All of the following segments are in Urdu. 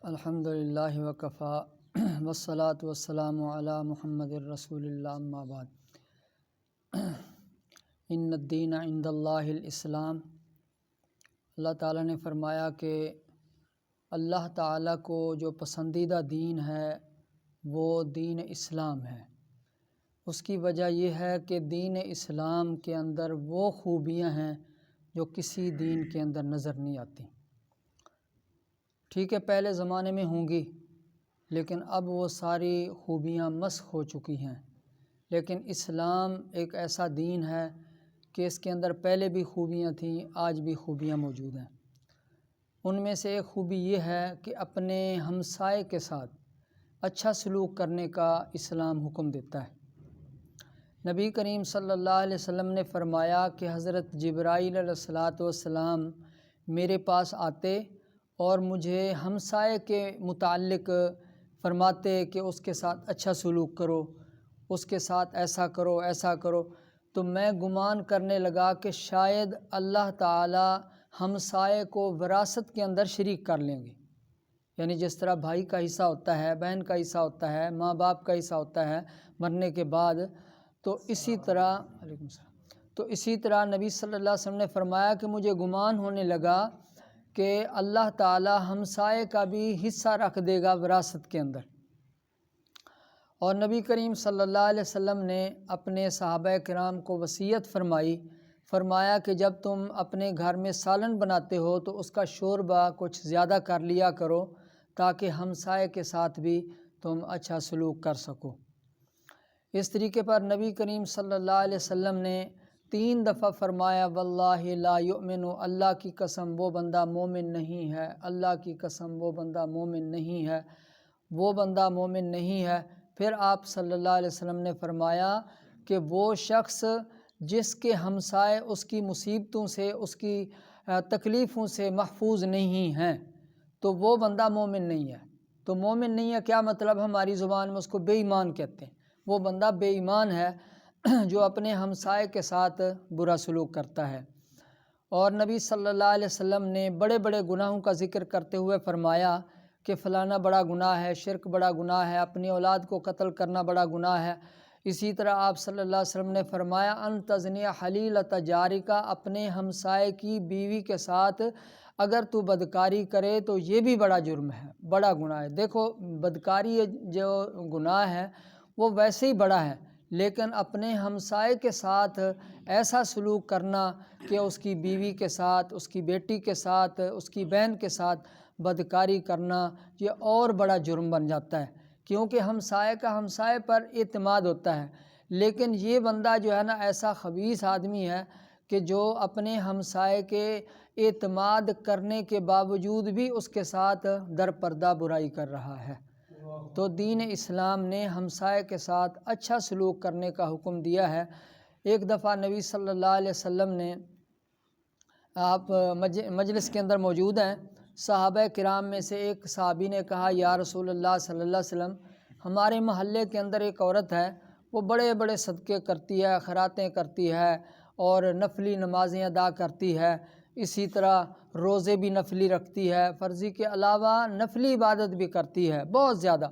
الحمدللہ وکفا والصلاة والسلام علی محمد الرسول اللہ اما بعد۔ ان الدین عند اللہ الاسلام۔ اللہ تعالیٰ نے فرمایا کہ اللہ تعالیٰ کو جو پسندیدہ دین ہے وہ دین اسلام ہے۔ اس کی وجہ یہ ہے کہ دین اسلام کے اندر وہ خوبیاں ہیں جو کسی دین کے اندر نظر نہیں آتی۔ ٹھیک ہے، پہلے زمانے میں ہوں گی، لیکن اب وہ ساری خوبیاں مسخ ہو چکی ہیں۔ لیکن اسلام ایک ایسا دین ہے کہ اس کے اندر پہلے بھی خوبیاں تھیں، آج بھی خوبیاں موجود ہیں۔ ان میں سے ایک خوبی یہ ہے کہ اپنے ہمسائے کے ساتھ اچھا سلوک کرنے کا اسلام حکم دیتا ہے۔ نبی کریم صلی اللہ علیہ وسلم نے فرمایا کہ حضرت جبرائیل علیہ السلام میرے پاس آتے اور مجھے ہمسائے کے متعلق فرماتے کہ اس کے ساتھ اچھا سلوک کرو، اس کے ساتھ ایسا کرو ایسا کرو، تو میں گمان کرنے لگا کہ شاید اللہ تعالی ہمسائے کو وراثت کے اندر شریک کر لیں گے۔ یعنی جس طرح بھائی کا حصہ ہوتا ہے، بہن کا حصہ ہوتا ہے، ماں باپ کا حصہ ہوتا ہے مرنے کے بعد، تو اسی طرح نبی صلی اللہ علیہ وسلم نے فرمایا کہ مجھے گمان ہونے لگا کہ اللہ تعالی ہمسائے کا بھی حصہ رکھ دے گا وراثت کے اندر۔ اور نبی کریم صلی اللہ علیہ وسلم نے اپنے صحابہ کرام کو وصیت فرمایا کہ جب تم اپنے گھر میں سالن بناتے ہو تو اس کا شوربہ کچھ زیادہ کر لیا کرو تاکہ ہمسائے کے ساتھ بھی تم اچھا سلوک کر سکو۔ اس طریقے پر نبی کریم صلی اللہ علیہ وسلم نے 3 دفعہ فرمایا واللہ لا یؤمن، اللہ کی قسم وہ بندہ مومن نہیں ہے، اللہ کی قسم وہ بندہ مومن نہیں ہے، وہ بندہ مومن نہیں ہے۔ پھر آپ صلی اللہ علیہ وسلم نے فرمایا کہ وہ شخص جس کے ہمسائے اس کی مصیبتوں سے، اس کی تکلیفوں سے محفوظ نہیں ہیں تو وہ بندہ مومن نہیں ہے۔ تو مومن نہیں ہے کیا مطلب؟ ہماری زبان میں اس کو بے ایمان کہتے ہیں۔ وہ بندہ بے ایمان ہے جو اپنے ہمسائے کے ساتھ برا سلوک کرتا ہے۔ اور نبی صلی اللہ علیہ وسلم نے بڑے بڑے گناہوں کا ذکر کرتے ہوئے فرمایا کہ فلانا بڑا گناہ ہے، شرک بڑا گناہ ہے، اپنی اولاد کو قتل کرنا بڑا گناہ ہے۔ اسی طرح آپ صلی اللہ علیہ وسلم نے فرمایا ان تزنی حلیلۃ جارکا، اپنے ہمسائے کی بیوی کے ساتھ اگر تو بدکاری کرے تو یہ بھی بڑا جرم ہے، بڑا گناہ ہے۔ دیکھو بدکاری جو گناہ ہے وہ ویسے ہی بڑا ہے، لیکن اپنے ہمسائے کے ساتھ ایسا سلوک کرنا کہ اس کی بیوی کے ساتھ، اس کی بیٹی کے ساتھ، اس کی بہن کے ساتھ بدکاری کرنا یہ اور بڑا جرم بن جاتا ہے، کیونکہ ہمسائے کا ہمسائے پر اعتماد ہوتا ہے۔ لیکن یہ بندہ جو ہے نا ایسا خبیث آدمی ہے کہ جو اپنے ہمسائے کے اعتماد کرنے کے باوجود بھی اس کے ساتھ در پردہ برائی کر رہا ہے۔ تو دین اسلام نے ہمسائے کے ساتھ اچھا سلوک کرنے کا حکم دیا ہے۔ ایک دفعہ نبی صلی اللہ علیہ وسلم نے، آپ مجلس کے اندر موجود ہیں، صحابہ کرام میں سے ایک صحابی نے کہا یا رسول اللہ صلی اللہ علیہ وسلم، ہمارے محلے کے اندر ایک عورت ہے، وہ بڑے بڑے صدقے کرتی ہے، خیراتیں کرتی ہے اور نفلی نمازیں ادا کرتی ہے، اسی طرح روزے بھی نفلی رکھتی ہے، فرضی کے علاوہ نفلی عبادت بھی کرتی ہے بہت زیادہ۔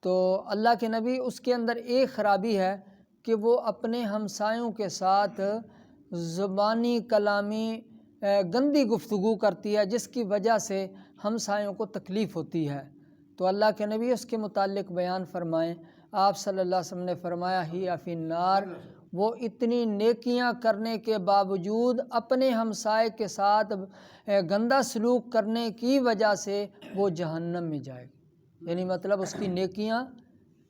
تو اللہ کے نبی، اس کے اندر ایک خرابی ہے کہ وہ اپنے ہمسایوں کے ساتھ زبانی کلامی گندی گفتگو کرتی ہے، جس کی وجہ سے ہمسایوں کو تکلیف ہوتی ہے۔ تو اللہ کے نبی اس کے متعلق بیان فرمائیں۔ آپ صلی اللہ علیہ وسلم نے فرمایا ہی فی النار، وہ اتنی نیکیاں کرنے کے باوجود اپنے ہمسائے کے ساتھ گندہ سلوک کرنے کی وجہ سے وہ جہنم میں جائے گی۔ یعنی مطلب اس کی نیکیاں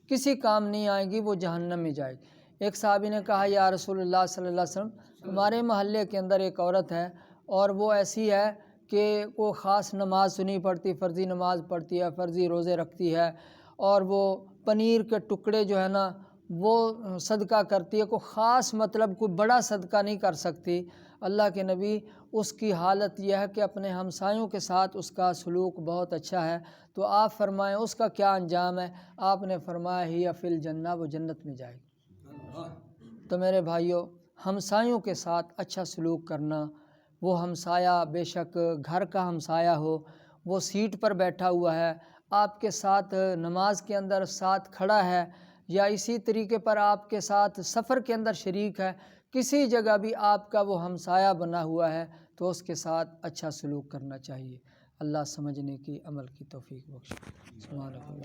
کسی کام نہیں آئیں گی، وہ جہنم میں جائے گی۔ ایک صحابی نے کہا یا رسول اللہ صلی اللہ علیہ وسلم، ہمارے محلے کے اندر ایک عورت ہے اور وہ ایسی ہے کہ وہ خاص نماز تو نہیں پڑھتی، فرضی نماز پڑھتی ہے، فرضی روزے رکھتی ہے، اور وہ پنیر کے ٹکڑے جو ہے نا وہ صدقہ کرتی ہے، کوئی خاص مطلب کوئی بڑا صدقہ نہیں کر سکتی۔ اللہ کے نبی، اس کی حالت یہ ہے کہ اپنے ہمسایوں کے ساتھ اس کا سلوک بہت اچھا ہے، تو آپ فرمائیں اس کا کیا انجام ہے؟ آپ نے فرمایا ہی فی الجنہ، وہ جنت میں جائے گی۔ تو میرے بھائیوں، ہمسایوں کے ساتھ اچھا سلوک کرنا وہ ہمسایہ بے شک گھر کا ہمسایہ ہو، وہ سیٹ پر بیٹھا ہوا ہے، آپ کے ساتھ نماز کے اندر ساتھ کھڑا ہے، یا اسی طریقے پر آپ کے ساتھ سفر کے اندر شریک ہے، کسی جگہ بھی آپ کا وہ ہمسایہ بنا ہوا ہے تو اس کے ساتھ اچھا سلوک کرنا چاہیے۔ اللہ سمجھنے کی، عمل کی توفیق بخشے۔ سبحان اللہ۔